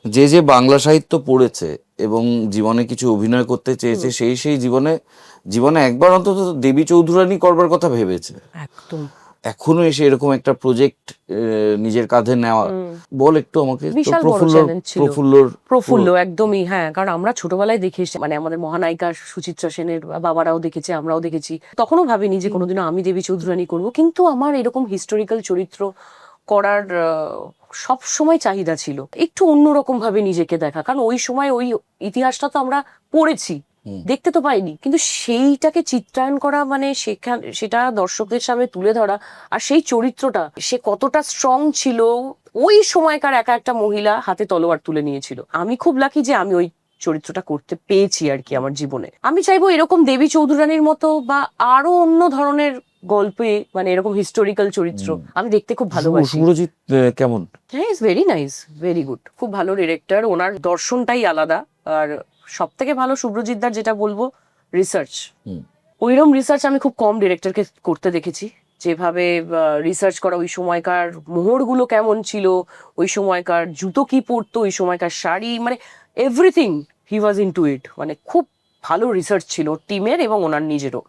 যে যে বাংলা সাহিত্য পড়েছে এবং জীবনে কিছু অভিনয় করতে চেয়েছে, সেই জীবনে জীবনে একবার অন্তত দেবী চৌধুরানী করবার কথা ভেবেছে। একদম এখনো এসে এরকম একটা প্রজেক্ট নিজের কাঁধে নেওয়া, বল একটু আমাকে। তো বিশাল বড় প্রফুল্লর চ্যালেঞ্জ ছিল। প্রফুল্লর প্রফুল্ল একদমই, হ্যাঁ, কারণ আমরা ছোটবেলায় দেখে এসেছি, মানে আমাদের মহানায়িকা সুচিত্রা সেনের বাবারাও দেখেছে, আমরাও দেখেছি। তখনও ভাবিনি যে কোনোদিনও আমি দেবী চৌধুরানী করব, কিন্তু আমার এরকম হিস্টোরিক্যাল চরিত্র করার সব সময় চাহিদা ছিল, একটু অন্যরকম ভাবে নিজেকে দেখা। কারণ ওই সময় ওই ইতিহাসটা তো আমরা পড়েছি, দেখতে তো পাইনি, কিন্তু সেইটাকে চিত্রায়ন করা মানে সেটা দর্শকদের সামনে তুলে ধরা, আর সেই চরিত্রটা সে কতটা স্ট্রং ছিল, ওই সময়কার একা একটা মহিলা হাতে তলোয়ার তুলে নিয়েছিল। আমি খুব লাকি যে আমি ওই চরিত্রটা করতে পেয়েছি আর কি আমার জীবনে। আমি চাইবো এরকম দেবী চৌধুরানীর মতো বা আরো অন্য ধরনের গল্পে, মানে এরকম হিস্টোরিক্যাল চরিত্র আমি দেখতে খুব ভালোবাসি। শুভ্রজিৎ কেমন? হ্যাঁ, is very nice, very good, খুব ভালো ডিরেক্টর, ওনার দর্শনটাই আলাদা। আর সব থেকে ভালো শুভ্রজিৎ দার যেটা বলবো, রিসার্চ। ওইরকম রিসার্চ আমি খুব কম ডিরেক্টরকে করতে দেখেছি। যেভাবে রিসার্চ করা, ওই সময়কার মোহরগুলো কেমন ছিল, ওই সময়কার জুতো কি পরতো, ওই সময়কার শাড়ি, মানে এভরিথিং হি ওয়াজ ইনটু ইট। মানে খুব ভালো রিসার্চ ছিল টিমের এবং ওনার নিজেরও।